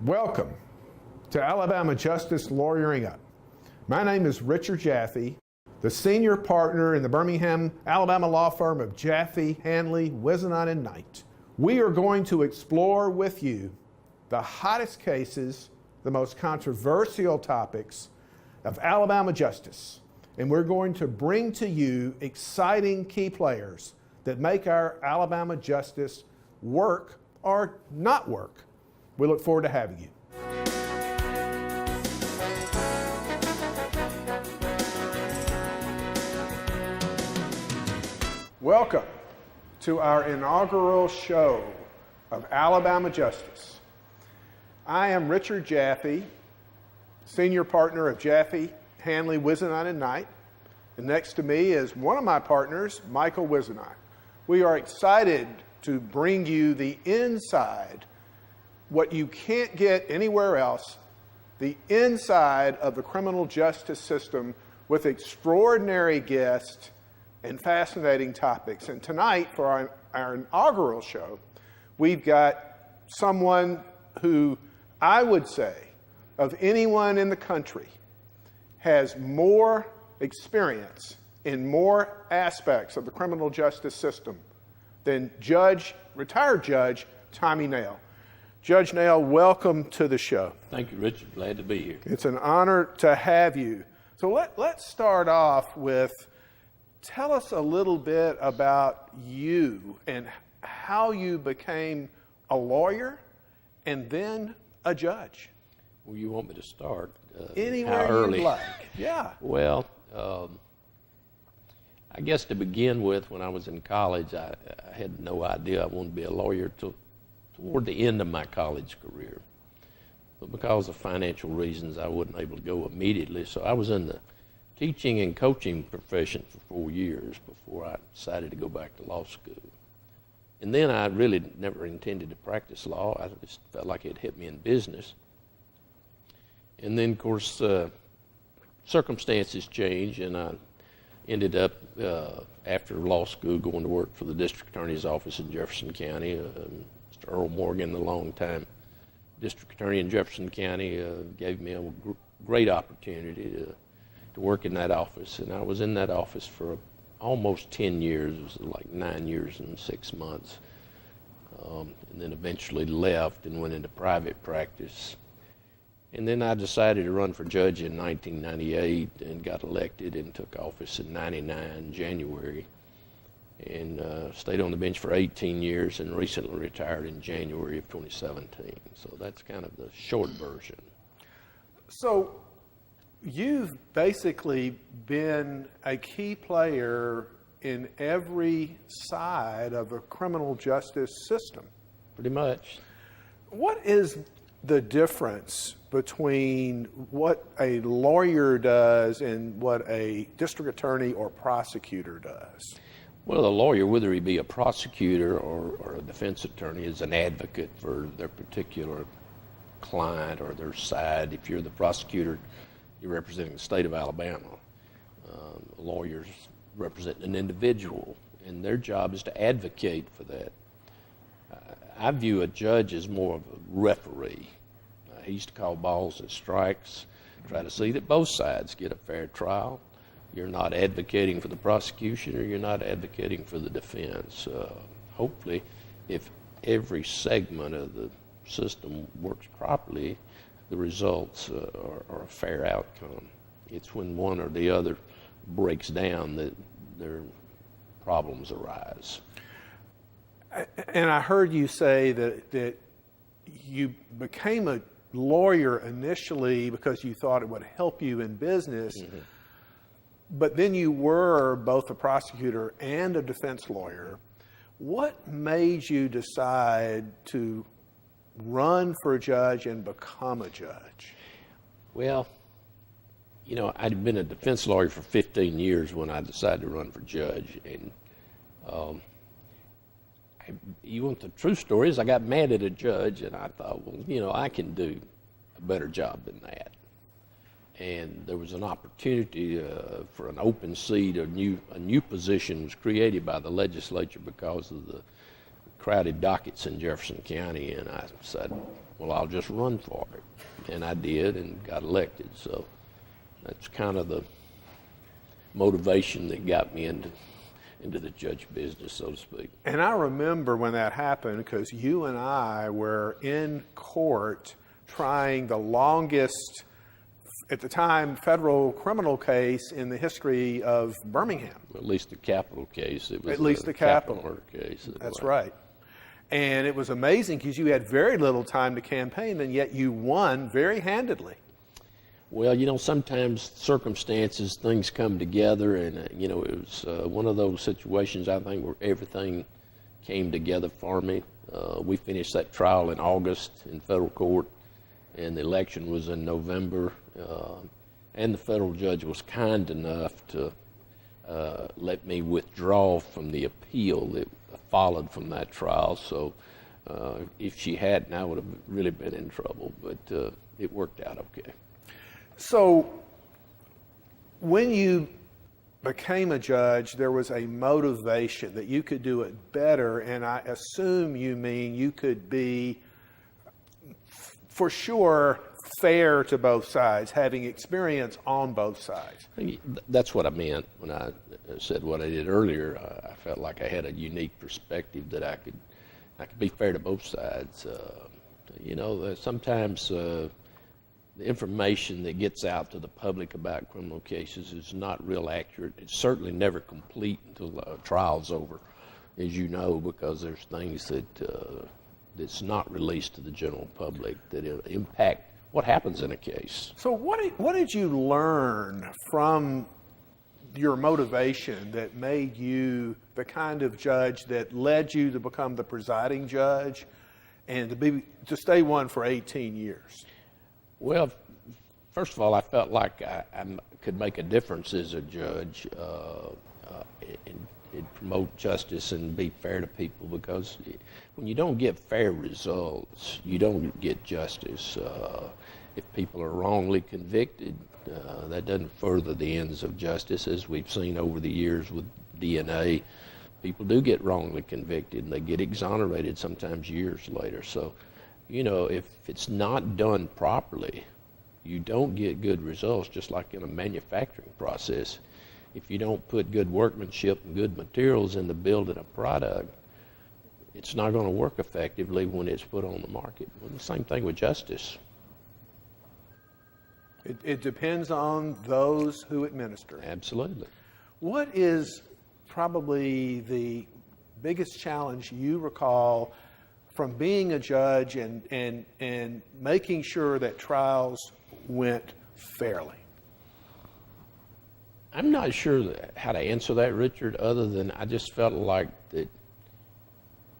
Welcome to Alabama Justice Lawyering Up. My name is Richard Jaffe, the senior partner in the Birmingham, Alabama law firm of Jaffe, Hanle, Whisonant, and Knight. We are going to explore with you the hottest cases, the most controversial topics of Alabama justice, and we're going to bring to you exciting key players that make our Alabama justice work or not work. We look forward to having you. Welcome to our inaugural show of Alabama Justice. I am Richard Jaffe, senior partner of Jaffe, Hanle, Whisonant, and Knight. And next to me is one of my partners, Michael Whisonant. We are excited to bring you the inside, what you can't get anywhere else, the inside of the criminal justice system with extraordinary guests and fascinating topics. And tonight, for our inaugural show, we've got someone who I would say, of anyone in the country, has more experience in more aspects of the criminal justice system than retired Judge Tommy Nail. Judge Nail, welcome to the show. Thank you, Richard. Glad to be here. It's an honor to have you. So let's start off with, tell us a little bit about you and how you became a lawyer and then a judge. Well, you want me to start? Anywhere how early? you'd like. Yeah. Well, I guess to begin with, when I was in college, I had no idea I wanted to be a lawyer till toward the end of my college career. But because of financial reasons, I wasn't able to go immediately. So I was in the teaching and coaching profession for 4 years before I decided to go back to law school. And then I really never intended to practice law. I just felt like it hit me in business. And then, of course, circumstances changed, and I ended up, after law school, going to work for the district attorney's office in Jefferson County. Mr. Earl Morgan, the longtime district attorney in Jefferson County, gave me a great opportunity to work in that office. And I was in that office for almost 10 years. It was like 9 years and 6 months. And then eventually left and went into private practice. And then I decided to run for judge in 1998 and got elected and took office in 99, January. And stayed on the bench for 18 years and recently retired in January of 2017. So that's kind of the short version. So you've basically been a key player in every side of a criminal justice system. Pretty much. What is the difference between what a lawyer does and what a district attorney or prosecutor does? Well, a lawyer, whether he be a prosecutor or a defense attorney, is an advocate for their particular client or their side. If you're the prosecutor, you're representing the state of Alabama. Lawyers represent an individual, and their job is to advocate for that. I view a judge as more of a referee. He used to call balls and strikes, try to see that both sides get a fair trial. You're not advocating for the prosecution or you're not advocating for the defense. Hopefully, if every segment of the system works properly, the results are a fair outcome. It's when one or the other breaks down that their problems arise. And I heard you say that you became a lawyer initially because you thought it would help you in business, but then you were both a prosecutor and a defense lawyer. What made you decide to run for a judge and become a judge? Well, you know, I'd been a defense lawyer for 15 years when I decided to run for judge, and you want the true story is I got mad at a judge and I thought, well, you know, I can do a better job than that. And there was an opportunity for an open seat, a new position was created by the legislature because of the crowded dockets in Jefferson County, and I said, well, I'll just run for it. And I did and got elected. So that's kind of the motivation that got me into the judge business, so to speak. And I remember when that happened, because you and I were in court trying the longest, at the time, federal criminal case in the history of Birmingham. At least the capital case. It was at least the capital murder case. That's right. And it was amazing because you had very little time to campaign, and yet you won very handedly. Well, you know, sometimes circumstances, things come together, and, you know, it was one of those situations, I think, where everything came together for me. We finished that trial in August in federal court, and the election was in November, and the federal judge was kind enough to let me withdraw from the appeal that followed from that trial. So if she hadn't, I would have really been in trouble, but it worked out okay. So when you became a judge, there was a motivation that you could do it better, and I assume you mean you could be, for sure, fair to both sides, having experience on both sides. That's what I meant when I said what I did earlier. I felt like I had a unique perspective that I could be fair to both sides. You know, sometimes the information that gets out to the public about criminal cases is not real accurate. It's certainly never complete until the trial's over, as you know, because there's things that's not released to the general public that impact what happens in a case. So what did you learn from your motivation that made you the kind of judge that led you to become the presiding judge and to stay one for 18 years? Well, first of all, I felt like I could make a difference as a judge and promote justice and be fair to people, because when you don't get fair results, you don't get justice. If people are wrongly convicted, that doesn't further the ends of justice, as we've seen over the years with DNA. People do get wrongly convicted, and they get exonerated sometimes years later. So, you know, if it's not done properly, you don't get good results, just like in a manufacturing process. If you don't put good workmanship and good materials into building a product, it's not going to work effectively when it's put on the market. Well, the same thing with justice. It depends on those who administer it. Absolutely. What is probably the biggest challenge you recall from being a judge and making sure that trials went fairly? I'm not sure how to answer that, Richard, other than I just felt like that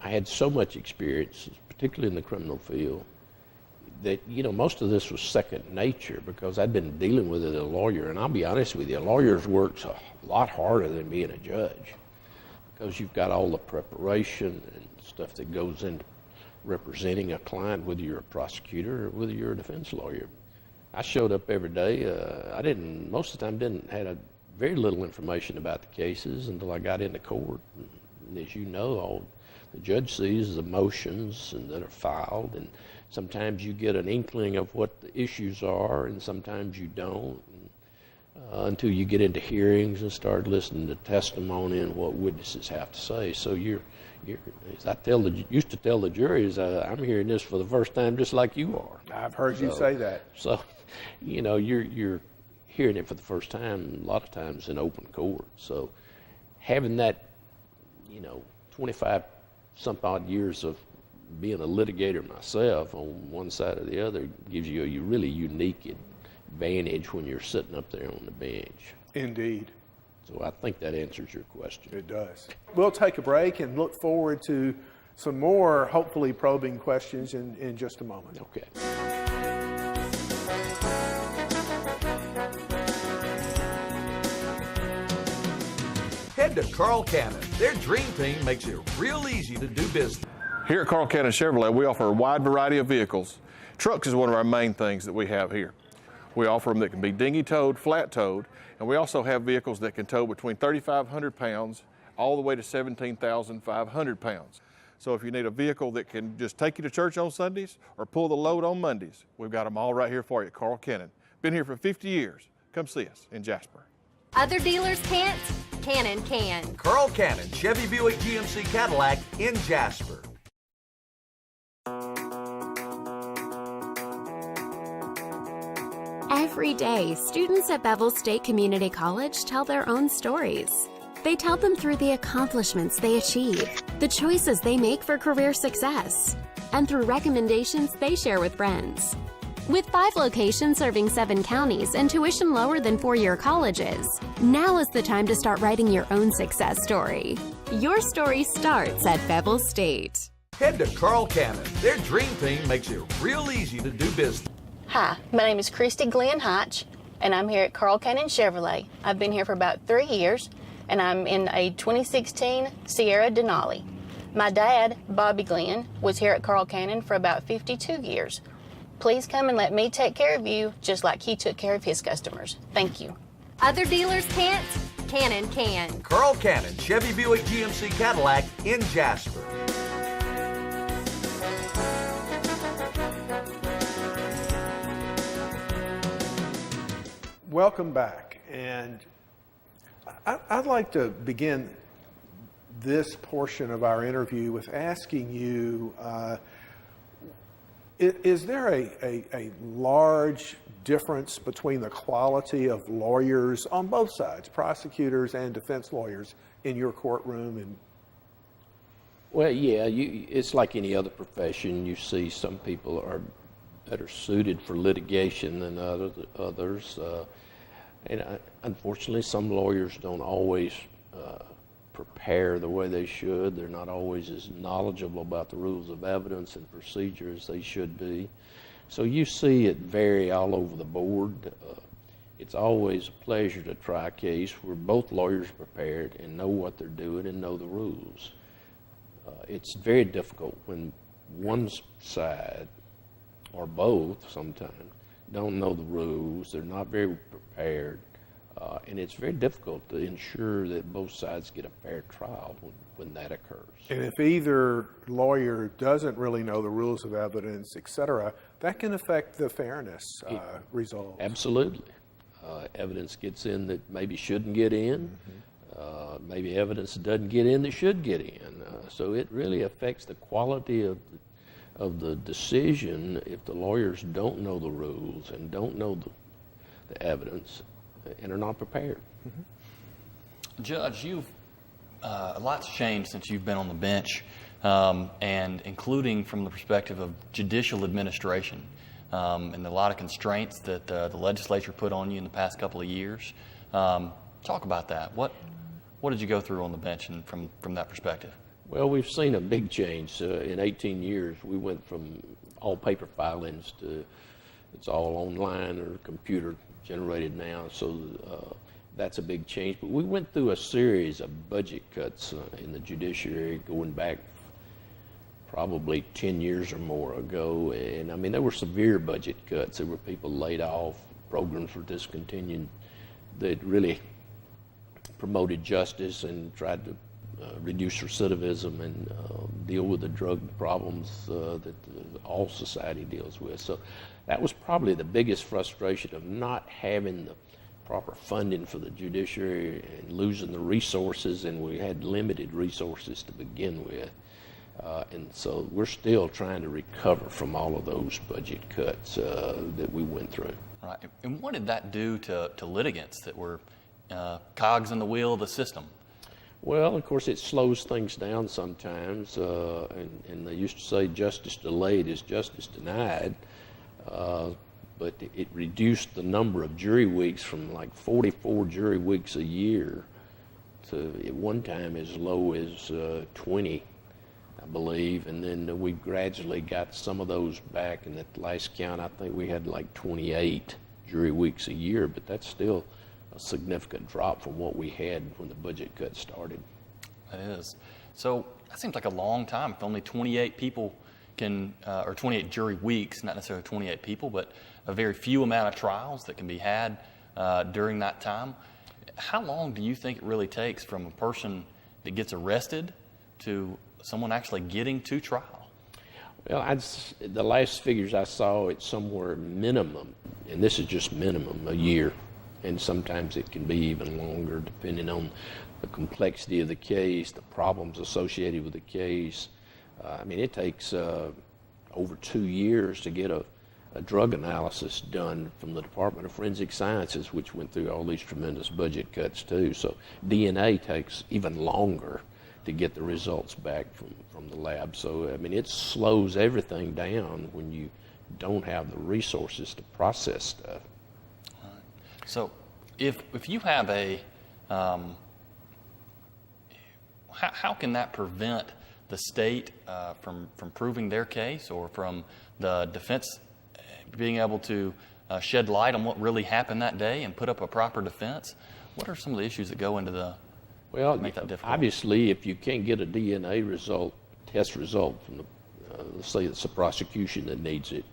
I had so much experience, particularly in the criminal field, that, you know, most of this was second nature because I'd been dealing with it as a lawyer. And I'll be honest with you, a lawyer's work's a lot harder than being a judge, because you've got all the preparation and stuff that goes into representing a client, whether you're a prosecutor or whether you're a defense lawyer. I showed up every day. Most of the time, had very little information about the cases until I got into court. And as you know, all the judge sees is the motions and that are filed, and sometimes you get an inkling of what the issues are, and sometimes you don't, until you get into hearings and start listening to testimony and what witnesses have to say. So as I used to tell the juries, I'm hearing this for the first time, just like you are. I've heard you say that. So, you know, you're hearing it for the first time a lot of times in open court. So, having that, 25 some odd years of being a litigator myself on one side or the other gives you a really unique advantage when you're sitting up there on the bench. Indeed. So I think that answers your question. It does. We'll take a break and look forward to some more, hopefully, probing questions in just a moment. Okay. Head to Carl Cannon. Their dream team makes it real easy to do business. Here at Carl Cannon Chevrolet, we offer a wide variety of vehicles. Trucks is one of our main things that we have here. We offer them that can be dinghy-towed, flat-towed, and we also have vehicles that can tow between 3,500 pounds all the way to 17,500 pounds. So if you need a vehicle that can just take you to church on Sundays or pull the load on Mondays, we've got them all right here for you at Carl Cannon. Been here for 50 years. Come see us in Jasper. Other dealers can't, Cannon can. Carl Cannon, Chevy Buick GMC Cadillac in Jasper. Every day, students at Bevel State Community College tell their own stories. They tell them through the accomplishments they achieve, the choices they make for career success, and through recommendations they share with friends. With 5 locations serving 7 counties and tuition lower than 4-year colleges, now is the time to start writing your own success story. Your story starts at Bevel State. Head to Carl Cannon. Their dream team makes it real easy to do business. Hi, my name is Christy Glenn Hotch, and I'm here at Carl Cannon Chevrolet. I've been here for about 3 years, and I'm in a 2016 Sierra Denali. My dad, Bobby Glenn, was here at Carl Cannon for about 52 years. Please come and let me take care of you just like he took care of his customers. Thank you. Other dealers can't, Cannon can. Carl Cannon, Chevy Buick GMC Cadillac in Jasper. Welcome back, and I'd like to begin this portion of our interview with asking you, is there a large difference between the quality of lawyers on both sides, prosecutors and defense lawyers, in your courtroom? And Well, yeah, it's like any other profession. You see some people are better suited for litigation than others. Unfortunately, some lawyers don't always prepare the way they should. They're not always as knowledgeable about the rules of evidence and procedure as they should be. So you see it vary all over the board. It's always a pleasure to try a case where both lawyers are prepared and know what they're doing and know the rules. It's very difficult when one side, or both sometimes, don't know the rules, they're not very prepared, and it's very difficult to ensure that both sides get a fair trial when that occurs. And if either lawyer doesn't really know the rules of evidence, et cetera, that can affect the fairness result. Absolutely. Evidence gets in that maybe shouldn't get in. Maybe evidence doesn't get in that should get in. So it really affects the quality of the decision if the lawyers don't know the rules and don't know the evidence and are not prepared. Judge, a lot's changed since you've been on the bench, and including from the perspective of judicial administration, and a lot of constraints that the legislature put on you in the past couple of years. Talk about that. What did you go through on the bench and from that perspective? Well, we've seen a big change. In 18 years, we went from all paper filings to it's all online or computer generated now. So that's a big change. But we went through a series of budget cuts in the judiciary going back probably 10 years or more ago. And I mean, there were severe budget cuts. There were people laid off, programs were discontinued that really promoted justice and tried to reduce recidivism and deal with the drug problems that all society deals with. So that was probably the biggest frustration of not having the proper funding for the judiciary and losing the resources, and we had limited resources to begin with. And so we're still trying to recover from all of those budget cuts that we went through. Right. And what did that do to litigants that were cogs in the wheel of the system? Well, of course, it slows things down sometimes, and they used to say justice delayed is justice denied, but it reduced the number of jury weeks from like 44 jury weeks a year to at one time as low as 20, I believe, and then we gradually got some of those back, and at the last count, I think we had like 28 jury weeks a year, but that's still a significant drop from what we had when the budget cut started. It is. So that seems like a long time. If only 28 people can, or 28 jury weeks, not necessarily 28 people, but a very few amount of trials that can be had during that time. How long do you think it really takes from a person that gets arrested to someone actually getting to trial? Well, the last figures I saw, it's somewhere minimum, and this is just minimum, a year. And sometimes it can be even longer depending on the complexity of the case, the problems associated with the case. I mean, it takes over 2 years to get a drug analysis done from the Department of Forensic Sciences, which went through all these tremendous budget cuts too. So DNA takes even longer to get the results back from the lab. So, I mean, it slows everything down when you don't have the resources to process stuff. So if you have a, how can that prevent the state from proving their case, or from the defense being able to shed light on what really happened that day and put up a proper defense? What are some of the issues that go into make that difficult? Obviously, if you can't get a DNA result, test result from the, let's say it's the prosecution that needs it,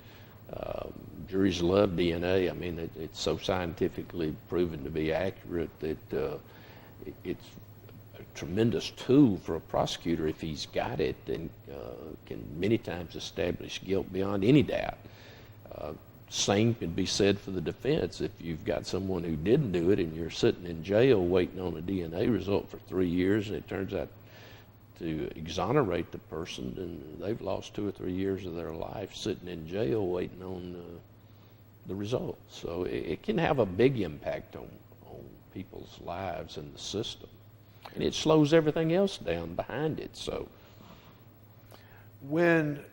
juries love DNA. I mean, it's so scientifically proven to be accurate that it's a tremendous tool for a prosecutor if he's got it, and can many times establish guilt beyond any doubt. Same can be said for the defense. If you've got someone who didn't do it and you're sitting in jail waiting on a DNA result for 3 years, and it turns out to exonerate the person, then they've lost 2 or 3 years of their life sitting in jail waiting on the results. So it can have a big impact on people's lives and the system. And it slows everything else down behind it. So when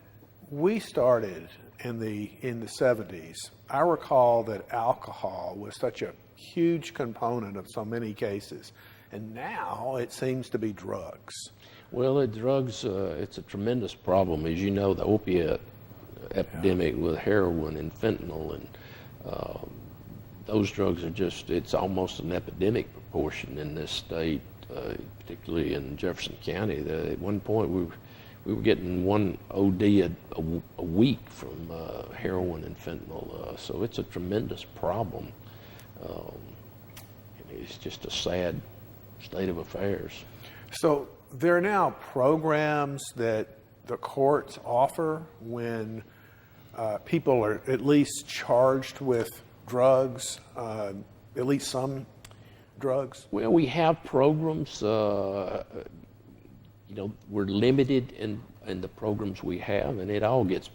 we started in the 70s, I recall that alcohol was such a huge component of so many cases, and now it seems to be drugs. Well, drugs, it's a tremendous problem. As you know, the opiate epidemic with heroin and fentanyl, and those drugs are just, it's almost an epidemic proportion in this state, particularly in Jefferson County. At one point, we were getting 1 OD a week from heroin and fentanyl. So it's a tremendous problem. It's just a sad state of affairs. So there are now programs that the courts offer when people are at least charged with drugs, at least some drugs. Well, we have programs. You know, we're limited in the programs we have, and it all gets